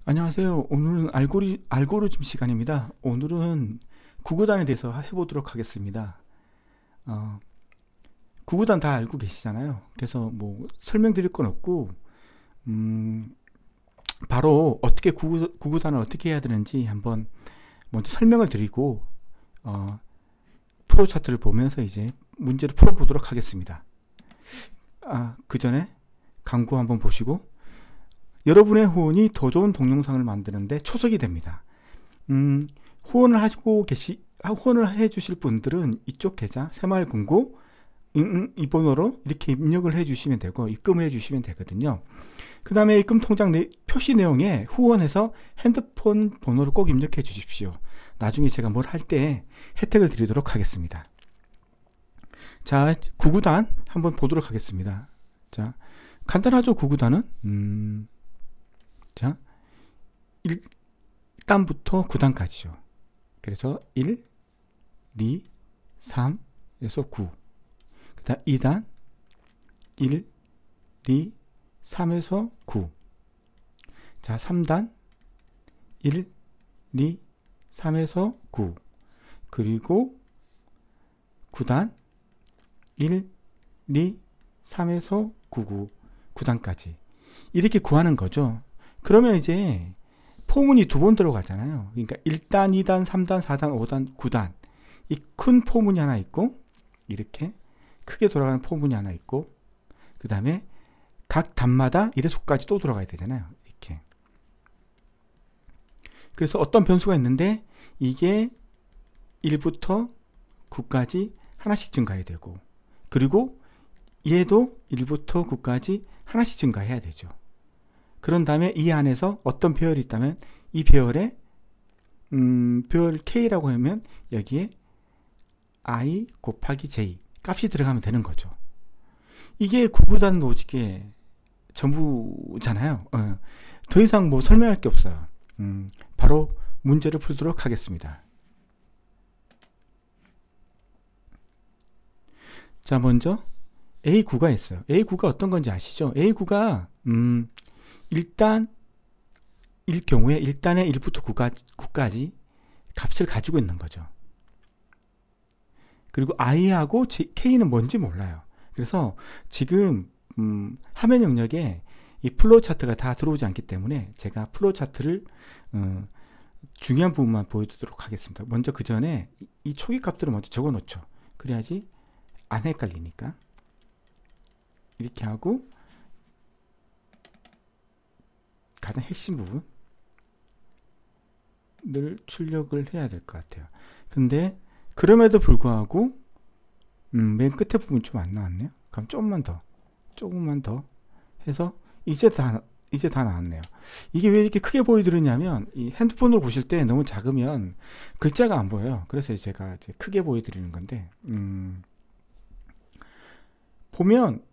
안녕하세요. 오늘은 알고리즘 시간입니다. 오늘은 구구단에 대해서 해보도록 하겠습니다. 어, 구구단 다 알고 계시잖아요. 그래서 뭐 설명드릴 건 없고, 음, 바로 어떻게 구구단을 어떻게 해야 되는지 한번 먼저 설명을 드리고, 어, 프로 차트를 보면서 이제 문제를 풀어보도록 하겠습니다. 그 전에 광고 한번 보시고, 여러분의 후원이 더 좋은 동영상을 만드는데 초석이 됩니다. 후원을 해주실 분들은 이쪽 계좌 새마을금고 이 번호로 이렇게 입력을 해주시면 되고 입금해 주시면 되거든요. 그 다음에 입금 통장 표시 내용에 후원해서 핸드폰 번호를 꼭 입력해 주십시오. 나중에 제가 뭘 할 때 혜택을 드리도록 하겠습니다. 자, 구구단 한번 보도록 하겠습니다. 자, 간단하죠. 구구단은 자, 1단부터 9단까지죠. 그래서 1, 2, 3에서 9. 그 다음 2단 1, 2, 3에서 9. 자, 3단 1, 2, 3에서 9. 그리고 9단 1, 2, 3에서 9, 9단까지. 이렇게 구하는 거죠. 그러면 이제 포문이 두 번 들어가잖아요. 그러니까 1단, 2단, 3단, 4단, 5단, 9단. 이 큰 포문이 하나 있고, 이렇게 크게 돌아가는 포문이 하나 있고, 그 다음에 각 단마다 1에서 9까지 또 돌아가야 되잖아요. 이렇게. 그래서 어떤 변수가 있는데, 이게 1부터 9까지 하나씩 증가해야 되고, 그리고 얘도 1부터 9까지 하나씩 증가해야 되죠. 그런 다음에 이 안에서 어떤 배열이 있다면 이 배열에 배열 K라고 하면 여기에 I 곱하기 J 값이 들어가면 되는 거죠. 이게 구구단 로직의 전부잖아요. 더 이상 뭐 설명할 게 없어요. 바로 문제를 풀도록 하겠습니다. 자, 먼저 A9가 있어요. A9가 어떤 건지 아시죠? A9가 일단 경우에 1단에 1부터 9까지 값을 가지고 있는 거죠. 그리고 i하고 k는 뭔지 몰라요. 그래서 지금 화면 영역에 이 플로우 차트가 다 들어오지 않기 때문에 제가 플로우 차트를 중요한 부분만 보여드리도록 하겠습니다. 먼저 그 전에 이 초기 값들을 먼저 적어 놓죠. 그래야지 안 헷갈리니까. 이렇게 하고 가장 핵심 부분을 출력을 해야 될 것 같아요. 근데 그럼에도 불구하고 맨 끝에 부분 좀 안 나왔네요. 그럼 조금만 더 해서 이제 다 나왔네요. 이게 왜 이렇게 크게 보여드리냐면 이 핸드폰으로 보실 때 너무 작으면 글자가 안 보여요. 그래서 제가 이제 크게 보여드리는 건데 보면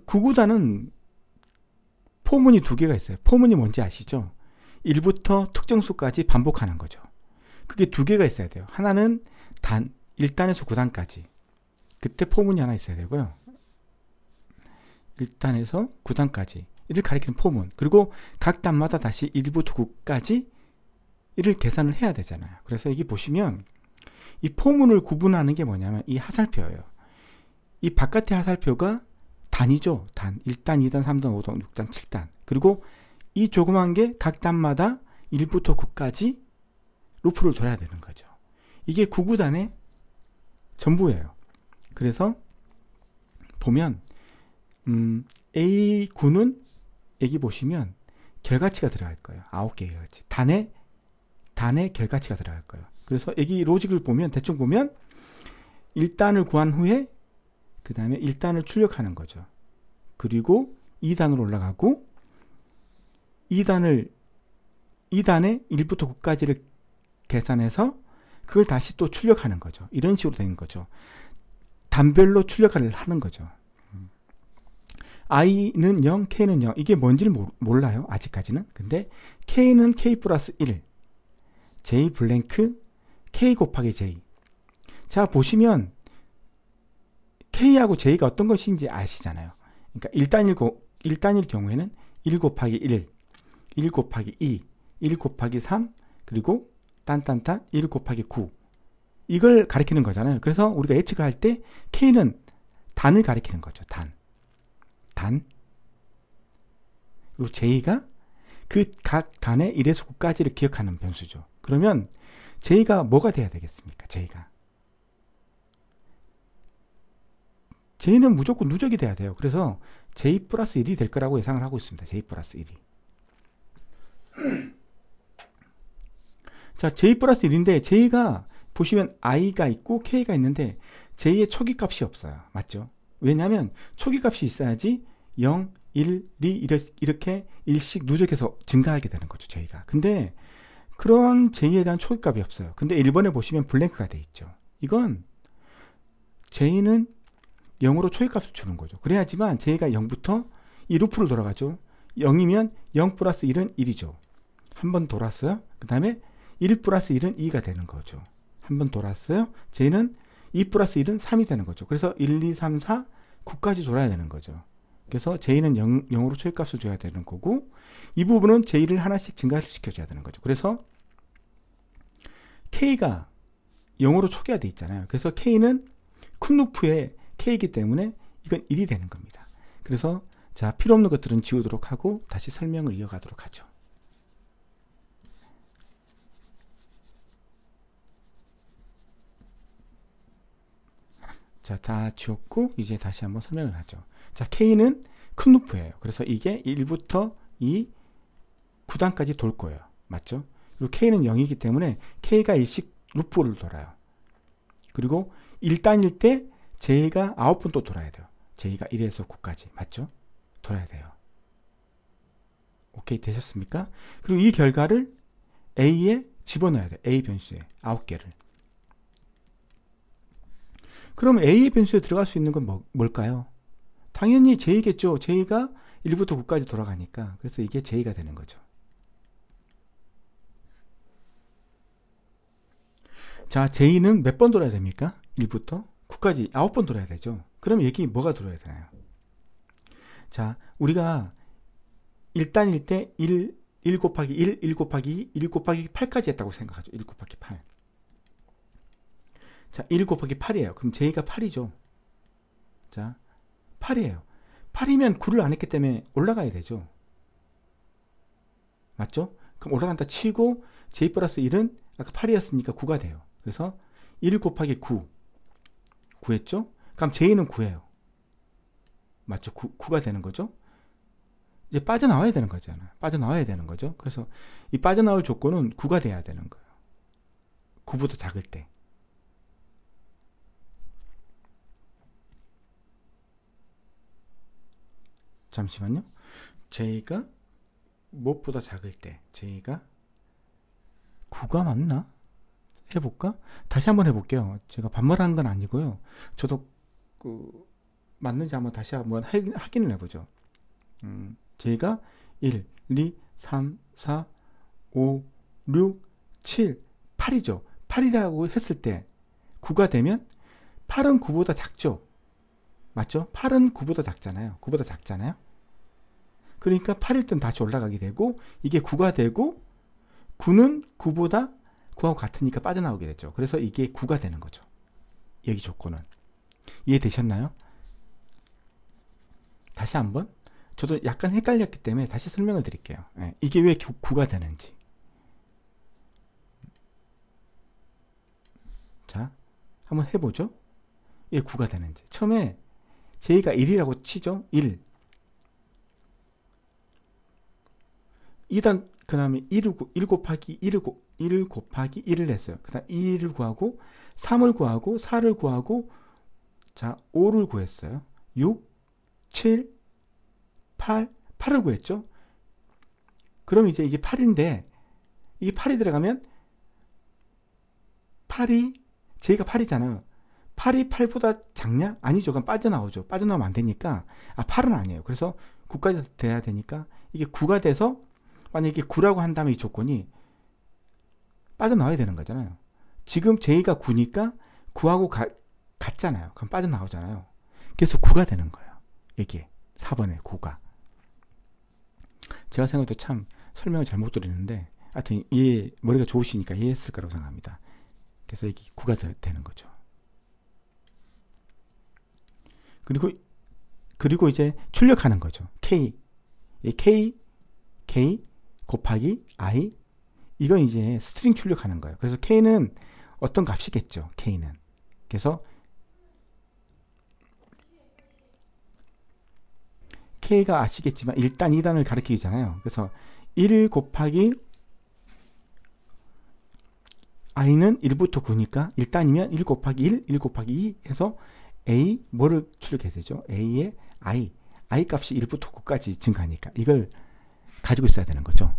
구구단은 포문이 두 개가 있어요. 포문이 뭔지 아시죠? 1부터 특정 수까지 반복하는 거죠. 그게 두 개가 있어야 돼요. 하나는 1단에서 9단까지. 그때 포문이 하나 있어야 되고요. 1단에서 9단까지. 이를 가리키는 포문. 그리고 각 단마다 다시 1부터 9까지 이를 계산을 해야 되잖아요. 그래서 여기 보시면 이 포문을 구분하는 게 뭐냐면 이 하살표예요. 이 바깥의 하살표가 단이죠. 단 1단, 2단, 3단, 5단, 6단, 7단. 그리고 이 조그만 게 각 단마다 1부터 9까지 루프를 돌아야 되는 거죠. 이게 구구단의 전부예요. 그래서 보면 A9는 여기 보시면 결과치가 들어갈 거예요. 9개의 결과치. 단의 결과치가 들어갈 거예요. 그래서 여기 로직을 보면 대충 보면 1단을 구한 후에 그 다음에 1단을 출력하는 거죠. 그리고 2단으로 올라가고 2단에 1부터 9까지를 계산해서 그걸 다시 또 출력하는 거죠. 이런 식으로 된 거죠. 단별로 출력을 하는 거죠. i는 0, k는 0. 이게 뭔지를 몰라요. 아직까지는. 근데 k는 k 플러스 1, j 블랭크 k 곱하기 j. 자, 보시면 K하고 J가 어떤 것인지 아시잖아요. 그러니까 1단일 경우에는 1 곱하기 1, 1 곱하기 2, 1 곱하기 3, 그리고 딴딴딴 1 곱하기 9. 이걸 가리키는 거잖아요. 그래서 우리가 예측을 할 때 K는 단을 가리키는 거죠. 단. 그리고 J가 그 각 단의 1에서 9까지를 기억하는 변수죠. 그러면 J가 뭐가 돼야 되겠습니까? J는 무조건 누적이 돼야 돼요. 그래서 J 플러스 1이 될 거라고 예상을 하고 있습니다. J 플러스 1이. 자, J 플러스 1인데 J가 보시면 I가 있고 K가 있는데 J의 초기 값이 없어요. 맞죠? 왜냐하면 초기 값이 있어야지 0, 1, 2 이렇게 일씩 누적해서 증가하게 되는 거죠. J가. 근데 그런 J에 대한 초기 값이 없어요. 근데 1번에 보시면 블랭크가 돼 있죠. 이건 J는 0으로 초기 값을 주는 거죠. 그래야지만 J가 0부터 이 루프를 돌아가죠. 0이면 0 플러스 1은 1이죠. 한 번 돌았어요. 그 다음에 1 플러스 1은 2가 되는 거죠. 한 번 돌았어요. J는 2 플러스 1은 3이 되는 거죠. 그래서 1, 2, 3, 4, 9까지 돌아야 되는 거죠. 그래서 J는 0으로 초기값을 줘야 되는 거고, 이 부분은 J를 하나씩 증가시켜줘야 되는 거죠. 그래서 K가 0으로 초기화 돼 있잖아요. 그래서 K는 큰 루프의 K이기 때문에 이건 1이 되는 겁니다. 그래서 자, 필요 없는 것들은 지우도록 하고 다시 설명을 이어가도록 하죠. 자, 다 지웠고 이제 다시 한번 설명을 하죠. 자, K는 큰 루프예요. 그래서 이게 1부터 2, 9단까지 돌 거예요. 맞죠? 그리고 K는 0이기 때문에 K가 일씩 루프를 돌아요. 그리고 1단일 때 J가 9번 또 돌아야 돼요. J가 1에서 9까지. 맞죠? 돌아야 돼요. 오케이, 되셨습니까? 그리고 이 결과를 A에 집어넣어야 돼요. A 변수에 9개를. 그럼 A의 변수에 들어갈 수 있는 건 뭘까요? 당연히 J겠죠. J가 1부터 9까지 돌아가니까. 그래서 이게 J가 되는 거죠. 자, J는 몇 번 돌아야 됩니까? 1부터 9까지 9번 돌아야 되죠. 그럼 여기 뭐가 들어야 되나요? 자, 우리가 1단일 때 1 곱하기 1, 1 곱하기 2, 1 곱하기 8까지 했다고 생각하죠. 1 곱하기 8. 자, 1 곱하기 8이에요. 그럼 J가 8이죠. 자, 8이에요. 8이면 9를 안 했기 때문에 올라가야 되죠. 맞죠? 그럼 올라간다 치고 J 플러스 1은 아까 8이었으니까 9가 돼요. 그래서 1 곱하기 9 9했죠? 그럼 J는 9예요. 맞죠? 9가 되는 거죠? 이제 빠져나와야 되는 거잖아요. 빠져나와야 되는 거죠. 그래서 이 빠져나올 조건은 9가 돼야 되는 거예요. 9보다 작을 때. 잠시만요. J가 무엇보다 작을 때 J가 9가 맞나? 해볼까? 다시 한번 해볼게요. 제가 반말하는 건 아니고요. 저도 맞는지 한번 다시 한번 확인을 해보죠. J가 1, 2, 3, 4, 5, 6, 7, 8이죠. 8이라고 했을 때 9가 되면 8은 9보다 작죠. 맞죠? 8은 9보다 작잖아요. 9보다 작잖아요. 그러니까 8일 땐 다시 올라가게 되고 이게 9가 되고 9는 9보다 9하고 같으니까 빠져나오게 되죠. 그래서 이게 9가 되는 거죠. 여기 조건은. 이해되셨나요? 다시 한번. 저도 약간 헷갈렸기 때문에 다시 설명을 드릴게요. 네, 이게 왜 9가 되는지. 자, 한번 해보죠. 왜 9가 되는지. 처음에 J가 1이라고 치죠. 1. 2단 그 다음에 1 곱하기 1 곱하기 1을 했어요. 그 다음 2를 구하고 3을 구하고 4를 구하고 자 5를 구했어요. 6, 7, 8을 구했죠. 그럼 이제 이게 8인데 이게 8이 들어가면 8이 J가 8이잖아요. 8이 8보다 작냐? 아니죠. 그럼 빠져나오죠. 빠져나오면 안 되니까 8은 아니에요. 그래서 9까지 돼야 되니까 이게 9가 돼서 만약에 9라고 한다면 이 조건이 빠져나와야 되는 거잖아요. 지금 J가 9니까 9하고 같잖아요. 그럼 빠져나오잖아요. 그래서 9가 되는 거예요. 여기에 4번에 9가. 제가 생각할 때 참 설명을 잘못 드리는데 하여튼 머리가 좋으시니까 이해했을 거라고 생각합니다. 그래서 이게 9가 되는 거죠. 그리고 이제 출력하는 거죠. K 곱하기 I, 이건 이제 스트링 출력하는 거예요. 그래서 K는 어떤 값이겠죠. K는. 그래서 K가 아시겠지만 1단, 2단을 가리키잖아요. 그래서 1 곱하기 I는 1부터 9니까 1단이면 1 곱하기 1 곱하기 2 해서 A, 뭐를 출력해야 되죠? A의 I 값이 1부터 9까지 증가하니까 이걸 가지고 있어야 되는 거죠.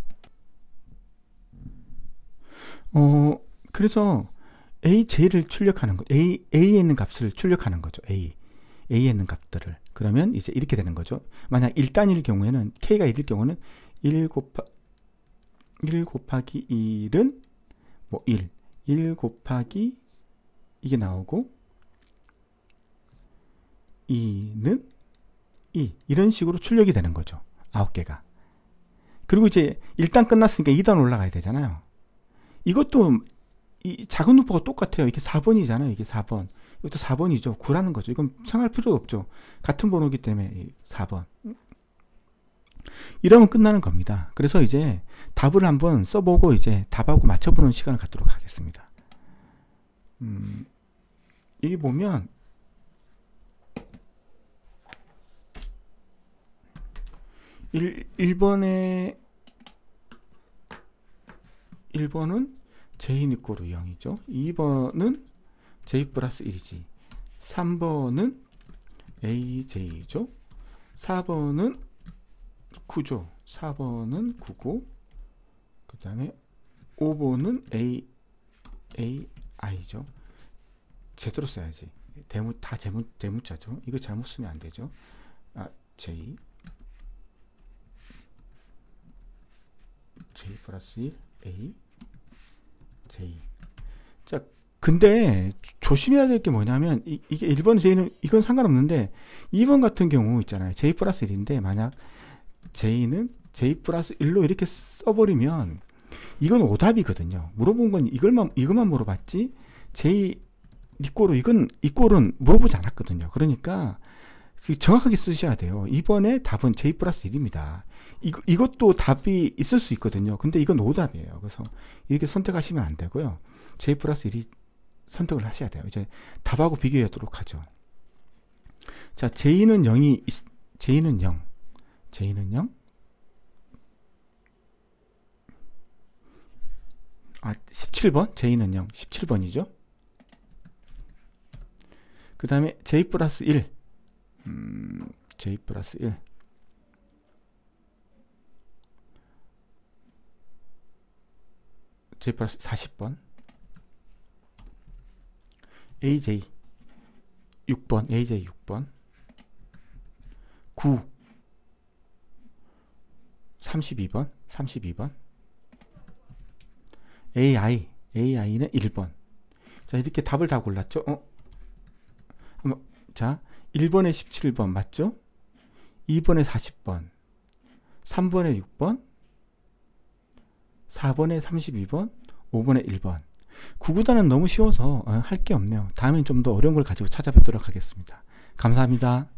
그래서 AJ를 출력하는 거, A에 있는 값을 출력하는 거죠. A에 있는 값들을. 그러면 이제 이렇게 되는 거죠. 만약 1단일 경우에는, K가 1일 경우는 1 곱하기 1은 뭐 1 곱하기 이게 나오고 2는 2, 이런 식으로 출력이 되는 거죠. 9개가. 그리고 이제 1단 끝났으니까 2단 올라가야 되잖아요. 이것도 이 작은 루프가 똑같아요. 이게 4번이잖아요. 이게 4번. 이것도 4번이죠. 9라는 거죠. 이건 생각할 필요도 없죠. 같은 번호기 때문에 4번. 이러면 끝나는 겁니다. 그래서 이제 답을 한번 써보고 이제 답하고 맞춰보는 시간을 갖도록 하겠습니다. 여기 보면 1번은 J는 이꼬르 0이죠. 2번은 J 플러스 1이지. 3번은 AJ죠. 4번은 9죠. 4번은 9고, 그 다음에 5번은 AI죠. 제대로 써야지. 다 대문자죠. 이거 잘못 쓰면 안 되죠. J 플러스 1 A J. 자, 근데 조심해야 될 게 뭐냐면 이게 1번 J는 이건 상관없는데 2번 같은 경우 있잖아요. J 플러스 1인데 만약 J는 J 플러스 1로 이렇게 써버리면 이건 오답이거든요. 물어본 건 이것만 물어봤지 J 이꼴로 이꼴은 물어보지 않았거든요. 그러니까 정확하게 쓰셔야 돼요. 이번에 답은 J 플러스 1입니다. 이것도 답이 있을 수 있거든요. 근데 이건 오답이에요. 그래서 이렇게 선택하시면 안 되고요. J 플러스 1이 선택을 하셔야 돼요. 이제 답하고 비교하도록 하죠. 자, J는 0. J는 0. 17번? J는 0. 17번이죠. 그 다음에 J 플러스 1. J 플러스 1. J 플러스 40번. AJ 6번. AJ 6번. 9. 32번. AI는 1번. 자, 이렇게 답을 다 골랐죠? 자, 1번에 17번 맞죠? 2번에 40번, 3번에 6번, 4번에 32번, 5번에 1번. 9구단은 너무 쉬워서 할 게 없네요. 다음엔 좀 더 어려운 걸 가지고 찾아뵙도록 하겠습니다. 감사합니다.